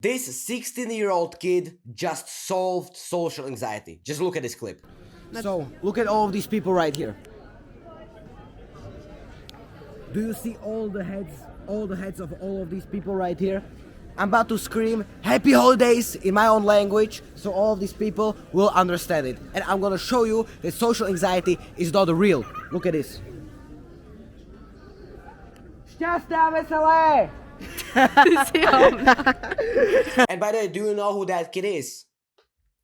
This 16-year-old kid just solved social anxiety. Just look at this clip. So, look at all of these people right here. Do you see all the heads of all of these people right here? I'm about to scream happy holidays in my own language so all of these people will understand it. And I'm gonna show you that social anxiety is not real. Look at this. Šťastné a veselé! And by the way, do you know who that kid is?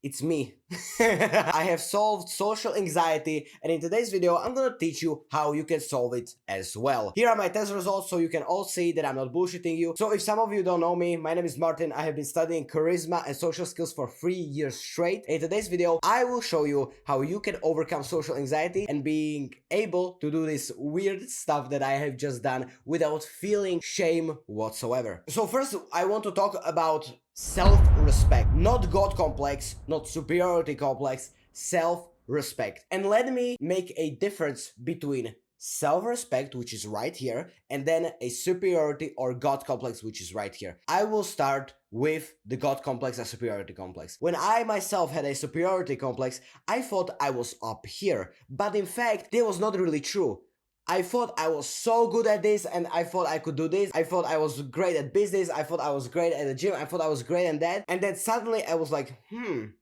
It's me. I have solved social anxiety, and in today's video I'm gonna teach you how you can solve it as well. Here are my test results so you can all see that I'm not bullshitting you. So if some of you don't know me, my name is Martin. I have been studying charisma and social skills for 3 years straight. In today's video I will show you how you can overcome social anxiety and being able to do this weird stuff that I have just done without feeling shame whatsoever. So first I want to talk about self-respect, not God complex, not superiority complex, self-respect. And let me make a difference between self-respect, which is right here, and then a superiority or God complex, which is right here. I will start with the God complex and superiority complex. When I myself had a superiority complex, I thought I was up here, but in fact, that was not really true. I thought I was so good at this and I thought I could do this. I thought I was great at business. I thought I was great at the gym. I thought I was great at that. And then suddenly I was like, am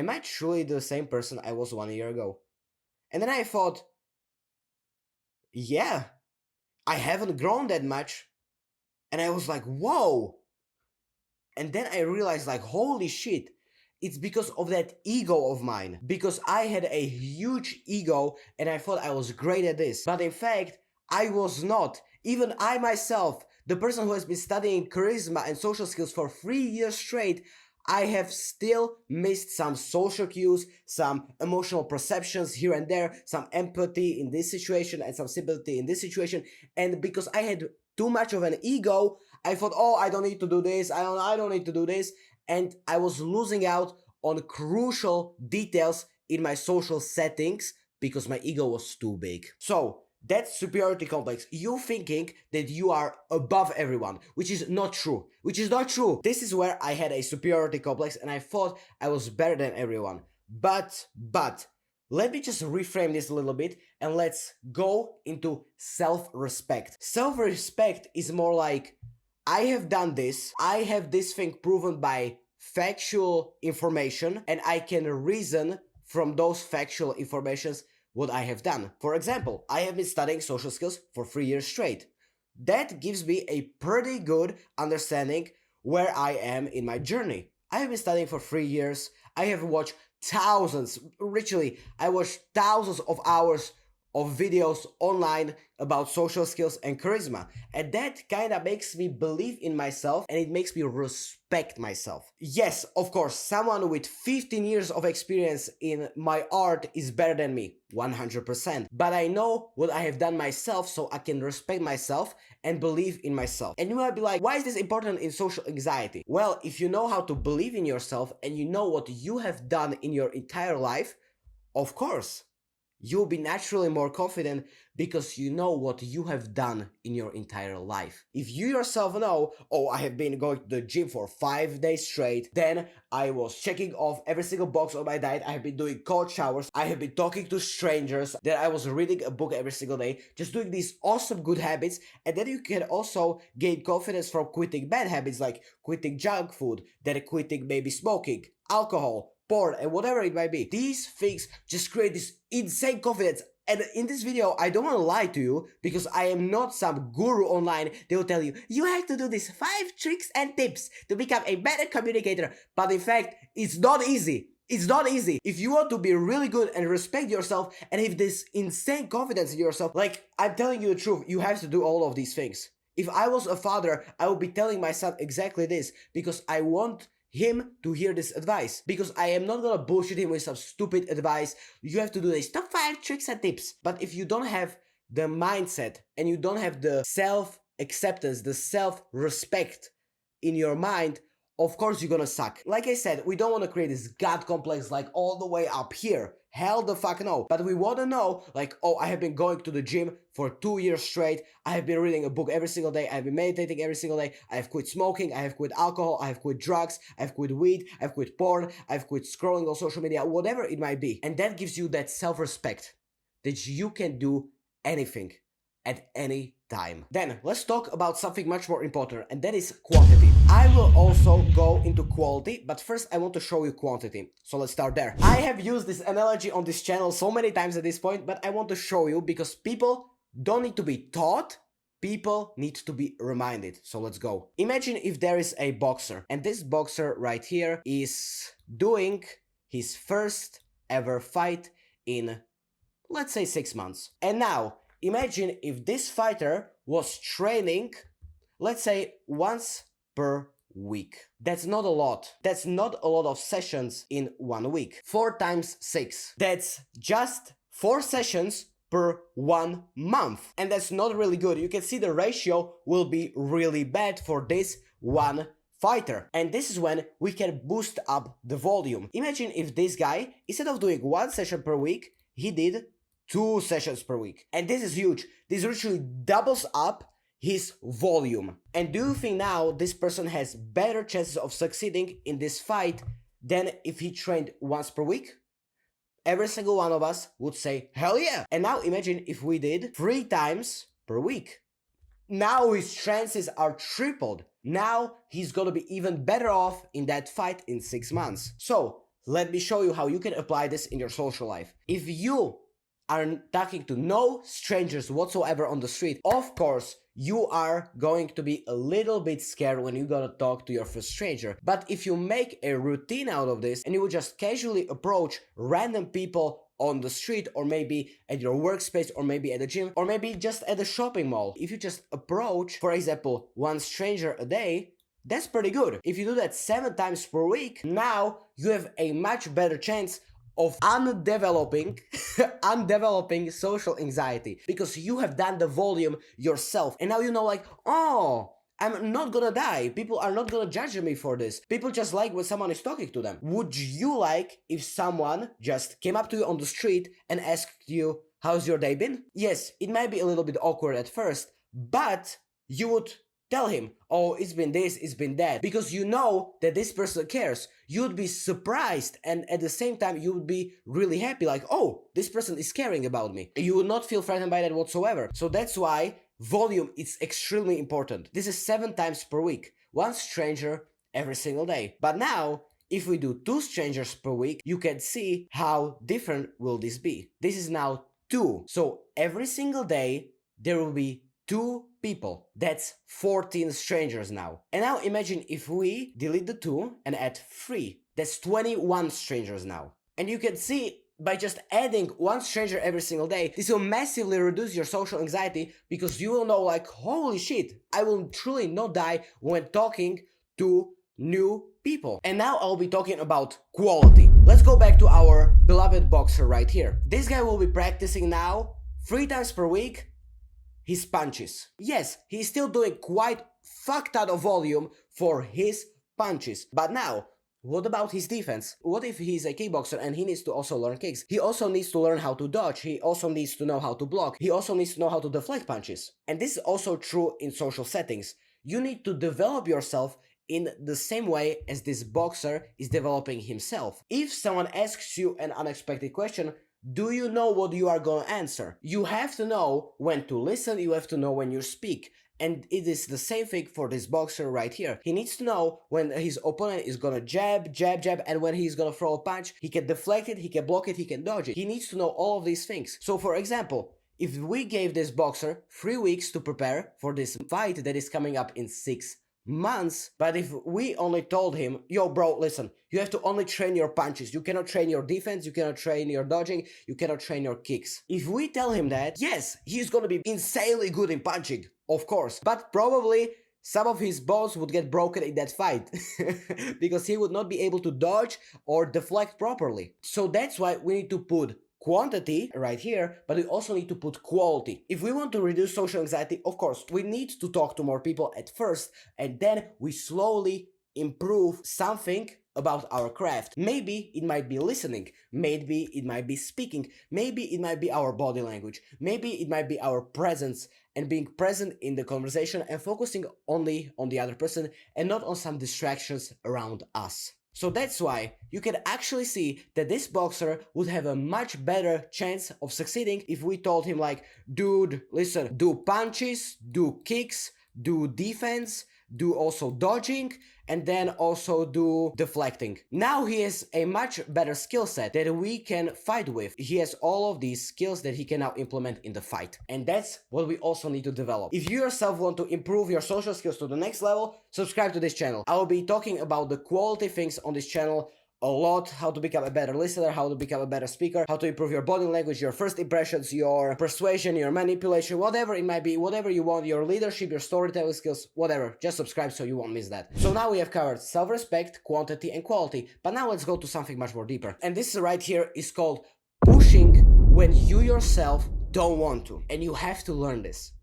I truly the same person I was 1 year ago? And then I thought, yeah, I haven't grown that much. And I was like, whoa. And then I realized, like, holy shit. It's because of that ego of mine. Because I had a huge ego and I thought I was great at this. But in fact, I was not. Even I myself, the person who has been studying charisma and social skills for 3 years straight, I have still missed some social cues, some emotional perceptions here and there, some empathy in this situation and some sympathy in this situation. And because I had too much of an ego, I thought, oh, I don't need to do this, I don't need to do this. And I was losing out on crucial details in my social settings because my ego was too big. So that's superiority complex. You thinking that you are above everyone, which is not true. Which is not true. This is where I had a superiority complex and I thought I was better than everyone. But, let me just reframe this a little bit and let's go into self-respect. Self-respect is more like, I have done this, I have this thing proven by factual information, and I can reason from those factual informations what I have done. For example, I have been studying social skills for 3 years straight. That gives me a pretty good understanding where I am in my journey. I have been studying for 3 years. I have watched thousands, literally, I watched thousands of hours of videos online about social skills and charisma, and that kind of makes me believe in myself and it makes me respect myself. Yes, of course, someone with 15 years of experience in my art is better than me, 100%, but I know what I have done myself, so I can respect myself and believe in myself. And you might be like, why is this important in social anxiety? Well, if you know how to believe in yourself and you know what you have done in your entire life, of course you'll be naturally more confident because you know what you have done in your entire life. If you yourself know, oh, I have been going to the gym for 5 days straight, then I was checking off every single box on my diet, I have been doing cold showers, I have been talking to strangers, then I was reading a book every single day, just doing these awesome good habits, and then you can also gain confidence from quitting bad habits like quitting junk food, then quitting maybe smoking, alcohol, porn, and whatever it might be. These things just create this insane confidence. And in this video, I don't want to lie to you because I am not some guru online. They will tell you, you have to do these 5 tricks and tips to become a better communicator. But in fact, it's not easy. It's not easy. If you want to be really good and respect yourself and have this insane confidence in yourself, like, I'm telling you the truth, you have to do all of these things. If I was a father, I would be telling my son exactly this because I want him to hear this advice, because I am not gonna bullshit him with some stupid advice. You have to do these top 5 tricks and tips. But if you don't have the mindset and you don't have the self-acceptance, the self-respect in your mind, of course you're gonna suck. Like I said, we don't want to create this god complex like all the way up here. Hell the fuck no. But we want to know, like, oh, I have been going to the gym for 2 years straight. I have been reading a book every single day. I have been meditating every single day. I have quit smoking. I have quit alcohol. I have quit drugs. I have quit weed. I have quit porn. I have quit scrolling on social media, whatever it might be. And that gives you that self-respect that you can do anything at any time. Then let's talk about something much more important, and that is quantity. I will also go into quality, but first I want to show you quantity. So let's start there. I have used this analogy on this channel so many times at this point, but I want to show you because people don't need to be taught, people need to be reminded. So let's go. Imagine if there is a boxer, and this boxer right here is doing his first ever fight in, let's say, 6 months. And now, imagine if this fighter was training, let's say, once per week. That's not a lot. That's not a lot of sessions in 1 week. 4 times 6. That's just 4 sessions per 1 month. And that's not really good. You can see the ratio will be really bad for this one fighter. And this is when we can boost up the volume. Imagine if this guy, instead of doing 1 session per week, he did 2 sessions per week. And this is huge. This literally doubles up his volume. And do you think now this person has better chances of succeeding in this fight than if he trained once per week? Every single one of us would say, hell yeah. And now imagine if we did 3 times per week. Now his chances are tripled. Now he's gonna be even better off in that fight in 6 months. So let me show you how you can apply this in your social life. If you are talking to no strangers whatsoever on the street, of course, you are going to be a little bit scared when you're gonna talk to your first stranger. But if you make a routine out of this and you will just casually approach random people on the street, or maybe at your workspace, or maybe at the gym, or maybe just at the shopping mall, if you just approach, for example, 1 stranger a day, that's pretty good. If you do that 7 times per week, now you have a much better chance of undeveloping social anxiety, because you have done the volume yourself. And now you know, like, oh, I'm not gonna die. People are not gonna judge me for this. People just like when someone is talking to them. Would you like if someone just came up to you on the street and asked you, how's your day been? Yes, it might be a little bit awkward at first, but you would tell him, oh, it's been this, it's been that, because you know that this person cares. You'd be surprised, and at the same time, you would be really happy, like, oh, this person is caring about me. You would not feel threatened by that whatsoever. So that's why volume is extremely important. This is 7 times per week. 1 stranger every single day. But now, if we do 2 strangers per week, you can see how different will this be. This is now 2. So every single day, there will be 2 people. That's 14 strangers now. And now imagine if we delete the 2 and add 3. That's 21 strangers now. And you can see by just adding 1 stranger every single day, this will massively reduce your social anxiety, because you will know, like, holy shit, I will truly not die when talking to new people. And now I'll be talking about quality. Let's go back to our beloved boxer right here. This guy will be practicing now 3 times per week his punches. Yes, he's still doing quite fucked out of volume for his punches. But now, what about his defense? What if he's a kickboxer and he needs to also learn kicks? He also needs to learn how to dodge. He also needs to know how to block. He also needs to know how to deflect punches. And this is also true in social settings. You need to develop yourself in the same way as this boxer is developing himself. If someone asks you an unexpected question, do you know what you are going to answer? You have to know when to listen, you have to know when you speak. And it is the same thing for this boxer right here. He needs to know when his opponent is gonna jab, and when he's gonna throw a punch, he can deflect it, he can block it, he can dodge it. He needs to know all of these things. So for example, if we gave this boxer 3 weeks to prepare for this fight that is coming up in 6 months, but if we only told him, yo bro, listen, you have to only train your punches, you cannot train your defense, you cannot train your dodging, you cannot train your kicks. If we tell him that, yes, he's gonna be insanely good in punching, of course, but probably some of his bones would get broken in that fight because he would not be able to dodge or deflect properly. So that's why we need to put quantity right here, but we also need to put quality. If we want to reduce social anxiety, of course, we need to talk to more people at first, and then we slowly improve something about our craft. Maybe it might be listening, maybe it might be speaking, maybe it might be our body language, maybe it might be our presence and being present in the conversation and focusing only on the other person and not on some distractions around us. So that's why you can actually see that this boxer would have a much better chance of succeeding if we told him like, dude, listen, do punches, do kicks, do defense, do also dodging, and then also do deflecting. Now he has a much better skill set that we can fight with. He has all of these skills that he can now implement in the fight. And that's what we also need to develop. If you yourself want to improve your social skills to the next level, subscribe to this channel. I will be talking about the quality things on this channel a lot, how to become a better listener, how to become a better speaker, how to improve your body language, your first impressions, your persuasion, your manipulation, whatever it might be, whatever you want, your leadership, your storytelling skills, whatever. Just subscribe so you won't miss that. So now we have covered self-respect, quantity, and quality, but now let's go to something much more deeper. And this right here is called pushing when you yourself don't want to. And you have to learn this.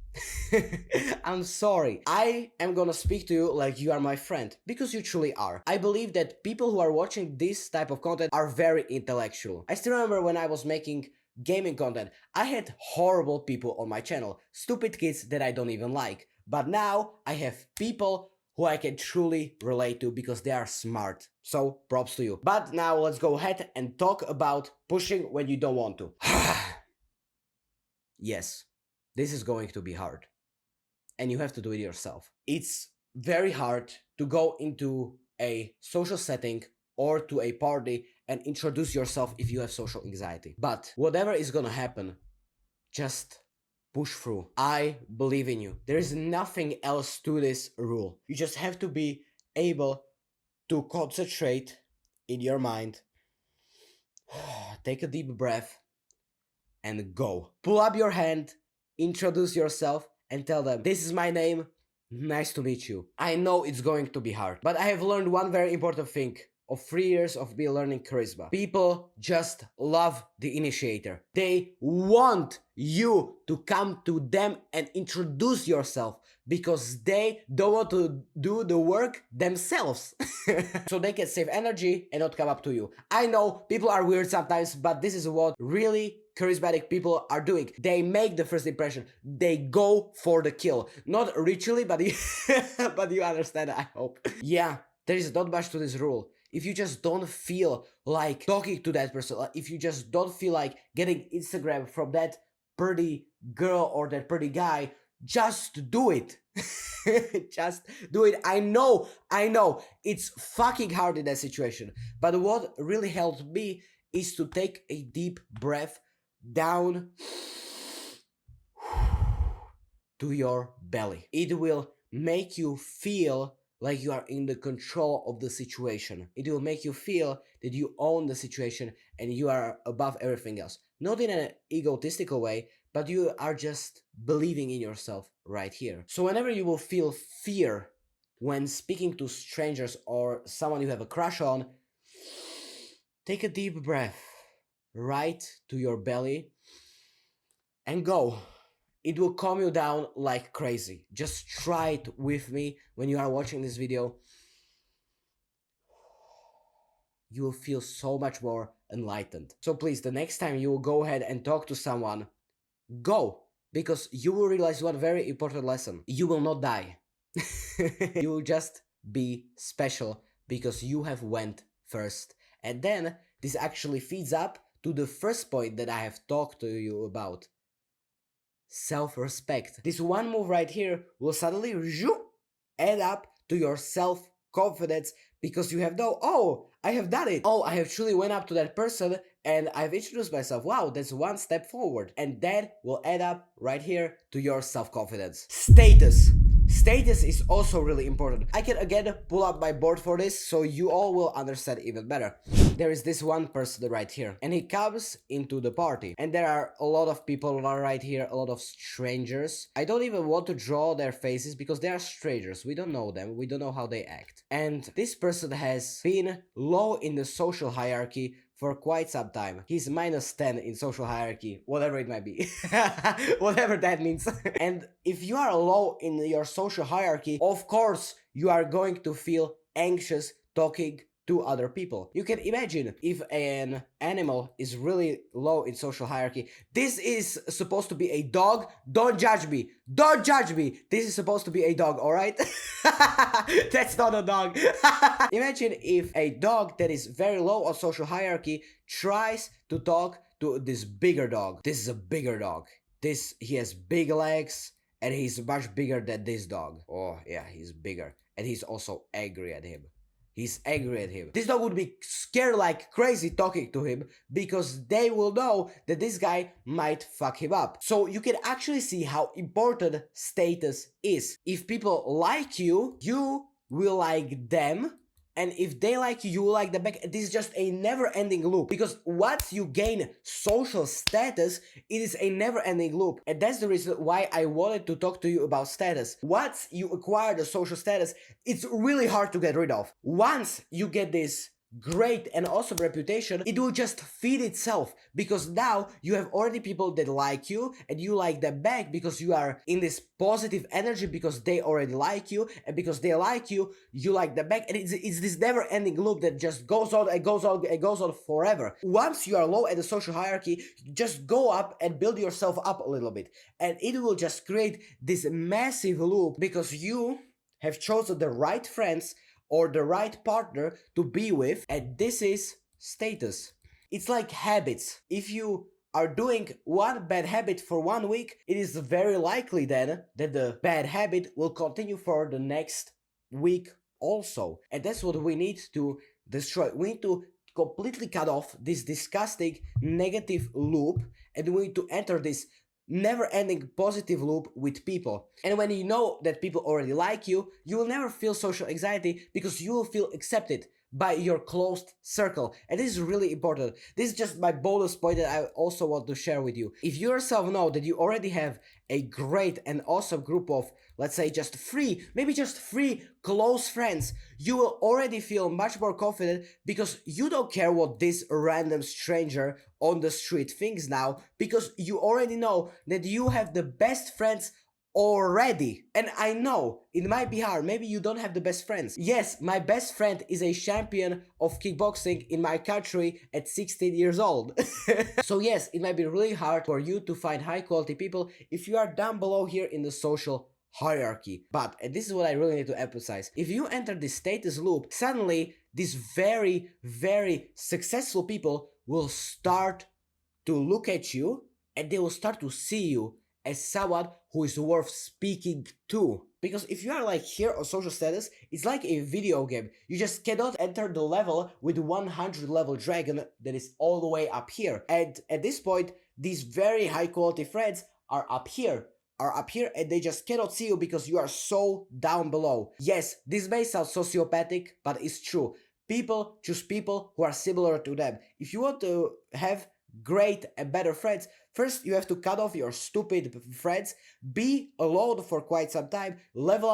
I'm sorry. I am gonna speak to you like you are my friend, because you truly are. I believe that people who are watching this type of content are very intellectual. I still remember when I was making gaming content, I had horrible people on my channel, stupid kids that I don't even like. But now I have people who I can truly relate to because they are smart. So props to you. But now let's go ahead and talk about pushing when you don't want to. Yes. This is going to be hard. And you have to do it yourself. It's very hard to go into a social setting or to a party and introduce yourself if you have social anxiety. But whatever is gonna happen, just push through. I believe in you. There is nothing else to this rule. You just have to be able to concentrate in your mind, take a deep breath, and go. Pull up your hand, introduce yourself and tell them, this is my name, nice to meet you. I know it's going to be hard, but I have learned one very important thing of 3 years of me learning charisma. People just love the initiator. They want you to come to them and introduce yourself because they don't want to do the work themselves. So they can save energy and not come up to you. I know people are weird sometimes, but this is what really charismatic people are doing. They make the first impression. They go for the kill. Not ritually, but but you understand, I hope. Yeah, there is not much to this rule. If you just don't feel like talking to that person, if you just don't feel like getting Instagram from that pretty girl or that pretty guy, just do it. Just do it. I know, it's fucking hard in that situation. But what really helped me is to take a deep breath down to your belly. It will make you feel like you are in the control of the situation. It will make you feel that you own the situation and you are above everything else. Not in an egotistical way, but you are just believing in yourself right here. So whenever you will feel fear when speaking to strangers or someone you have a crush on, take a deep breath right to your belly and go. It will calm you down like crazy. Just try it with me when you are watching this video. You will feel so much more enlightened. So please, the next time you will go ahead and talk to someone, go, because you will realize one very important lesson. You will not die. You will just be special because you have went first. And then this actually feeds up to the first point that I have talked to you about. Self-respect. This one move right here will suddenly add up to your self-confidence because you have no, oh, I have done it. Oh, I have truly went up to that person and I've introduced myself. Wow, that's one step forward. And that will add up right here to your self-confidence. Status. Status is also really important. I can again pull up my board for this so you all will understand even better. There is this one person right here and he comes into the party and there are a lot of people right here, a lot of strangers. I don't even want to draw their faces because they are strangers. We don't know them. We don't know how they act. And this person has been low in the social hierarchy for quite some time. He's -10 in social hierarchy, whatever it might be. Whatever that means. And if you are low in your social hierarchy, of course you are going to feel anxious talking to other people. You can imagine if an animal is really low in social hierarchy. This is supposed to be a dog. Don't judge me. Don't judge me. This is supposed to be a dog, alright? That's not a dog. Imagine if a dog that is very low on social hierarchy tries to talk to this bigger dog. This is a bigger dog. He has big legs and he's much bigger than this dog. Oh yeah, he's bigger. And he's also angry at him. He's angry at him. This dog would be scared like crazy talking to him because they will know that this guy might fuck him up. So you can actually see how important status is. If people like you, you will like them. And if they like you, you will like them back. This is just a never-ending loop. Because once you gain social status, it is a never-ending loop. And that's the reason why I wanted to talk to you about status. Once you acquire the social status, it's really hard to get rid of. Once you get this great and awesome reputation, it will just feed itself, because now you have already people that like you and you like them back because you are in this positive energy, because they already like you, and because they like you, you like them back, and it's this never-ending loop that just goes on and goes on and goes on forever. Once you are low at the social hierarchy, just go up and build yourself up a little bit, and it will just create this massive loop because you have chosen the right friends or the right partner to be with, and this is status. It's like habits. If you are doing one bad habit for 1 week, it is very likely then that the bad habit will continue for the next week also. And that's what we need to destroy. We need to completely cut off this disgusting negative loop, and we need to enter this never-ending positive loop with people. And when you know that people already like you, you will never feel social anxiety because you will feel accepted by your closed circle. And this is really important. This is just my bonus point that I also want to share with you. If you yourself know that you already have a great and awesome group of, let's say, just maybe just three close friends, you will already feel much more confident because you don't care what this random stranger on the street thinks now, because you already know that you have the best friends already. And I know it might be hard. Maybe you don't have the best friends. Yes, my best friend is a champion of kickboxing in my country at 16 years old. So yes, it might be really hard for you to find high quality people if you are down below here in the social hierarchy. But, and this is what I really need to emphasize, if you enter this status loop, suddenly these very, very successful people will start to look at you, and they will start to see you as someone who is worth speaking to. Because if you are like here on social status, it's like a video game. You just cannot enter the level with 100 level dragon that is all the way up here. And at this point, these very high quality friends are up here, and they just cannot see you because you are so down below. Yes, this may sound sociopathic, but it's true. People choose people who are similar to them. If you want to have great and better friends, first you have to cut off your stupid friends, be alone for quite some time, level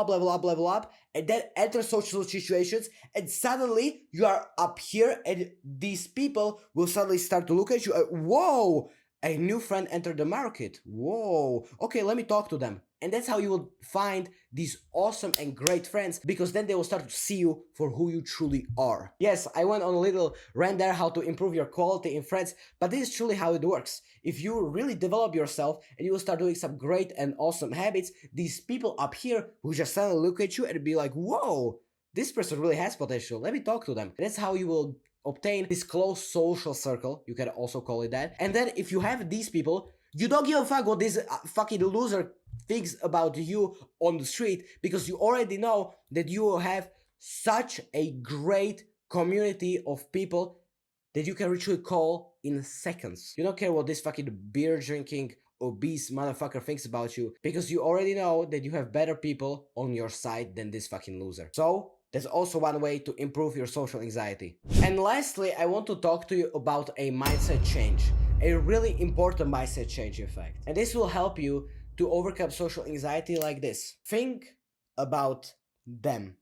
up, and then enter social situations, and suddenly you are up here, and these people will suddenly start to look at you. Whoa! A new friend entered the market. Whoa. Okay, let me talk to them. And that's how you will find these awesome and great friends, because then they will start to see you for who you truly are. Yes, I went on a little rant there how to improve your quality in friends, but this is truly how it works. If you really develop yourself and you will start doing some great and awesome habits, these people up here will just suddenly look at you and be like, whoa, this person really has potential. Let me talk to them. That's how you will obtain this close social circle, you can also call it that. And then if you have these people, you don't give a fuck what this fucking loser thinks about you on the street, because you already know that you will have such a great community of people that you can literally call in seconds. You don't care what this fucking beer drinking obese motherfucker thinks about you, because you already know that you have better people on your side than this fucking loser. So that's also one way to improve your social anxiety. And lastly, I want to talk to you about a mindset change. A really important mindset change, in fact. And this will help you to overcome social anxiety like this. Think about them,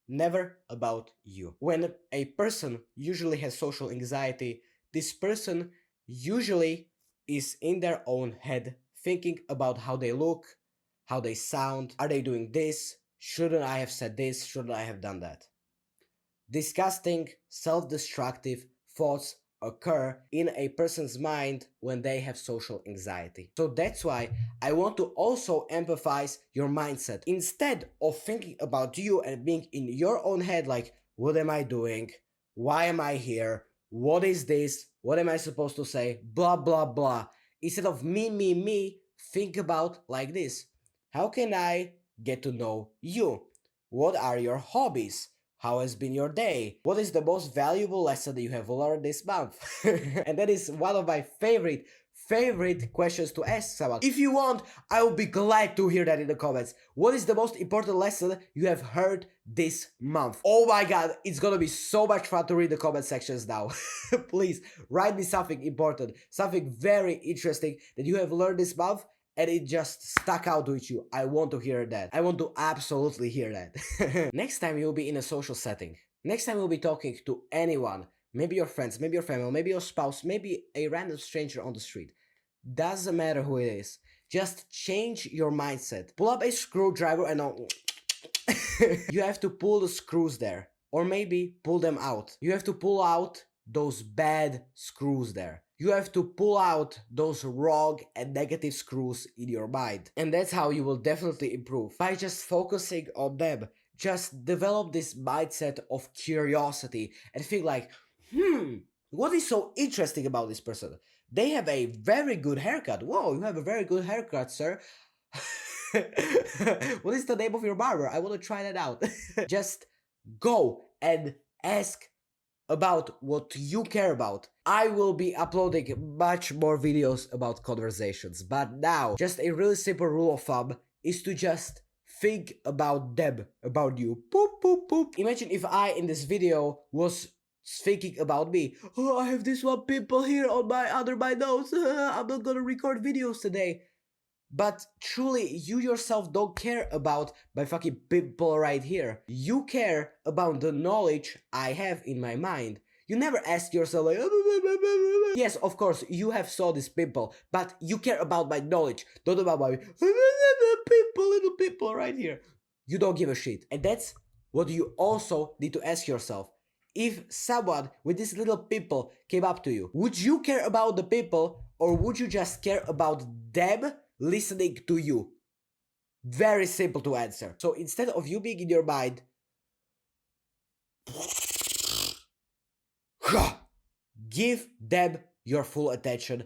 never about you. When a person usually has social anxiety, this person usually is in their own head, thinking about how they look, how they sound, are they doing this? Shouldn't I have said this? Shouldn't I have done that? disgusting, self-destructive thoughts occur in a person's mind when they have social anxiety. So that's why I want to also empathize your mindset. Instead of thinking about you and being in your own head like, what am I doing? Why am I here? What is this? What am I supposed to say? Blah, blah, blah. Instead of me, think about like this. How can I get to know you? What are your hobbies? How has been your day? What is the most valuable lesson that you have learned this month? And that is one of my favorite questions to ask someone. If you want, I will be glad to hear that in the comments. What is the most important lesson you have heard this month? Oh my god, it's gonna be so much fun to read the comment sections now. Please write me something important, something very interesting that you have learned this month and it just stuck out with you. I want to hear that. I want to absolutely hear that. Next time you'll be in a social setting. Next time you'll be talking to anyone. Maybe your friends, maybe your family, maybe your spouse, maybe a random stranger on the street. Doesn't matter who it is. Just change your mindset. Pull up a screwdriver and you have to pull the screws there. Or maybe pull them out. You have to pull out those bad screws there. You have to pull out those wrong and negative screws in your mind. And that's how you will definitely improve. By just focusing on them. Just develop this mindset of curiosity and think like, what is so interesting about this person? They have a very good haircut. Whoa, you have a very good haircut, sir. What is the name of your barber? I want to try that out. Just go and ask about what you care about. I will be uploading much more videos about conversations, but now just a really simple rule of thumb is to just think about them, about you. Boop, boop, boop. Imagine if I in this video was thinking about me. Oh, I have this one pimple here on my under my nose. I'm not gonna record videos today. But truly, you yourself don't care about my fucking pimple right here. You care about the knowledge I have in my mind. You never ask yourself like, yes, of course, you have saw this pimple, but you care about my knowledge, not about my little pimple right here. You don't give a shit. And that's what you also need to ask yourself. If someone with this little pimple came up to you, would you care about the pimple or would you just care about them listening to you? Very simple to answer. So instead of you being in your mind, give them your full attention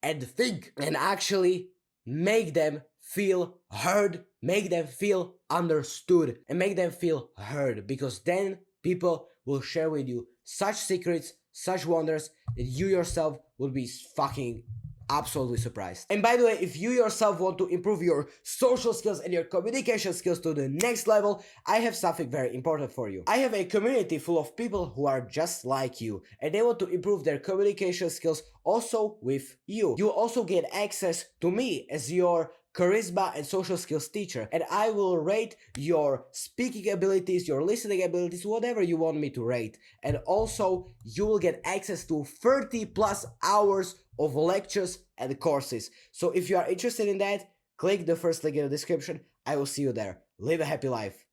and think and actually make them feel heard, make them feel understood and make them feel heard, because then people will share with you such secrets, such wonders that you yourself will be fucking absolutely surprised. And by the way, if you yourself want to improve your social skills and your communication skills to the next level, I have something very important for you. I have a community full of people who are just like you and they want to improve their communication skills also with you. You also get access to me as your charisma and social skills teacher, and I will rate your speaking abilities, your listening abilities, whatever you want me to rate. And also you will get access to 30+ hours of lectures and courses. So if you are interested in that, click the first link in the description. I will see you there. Live a happy life.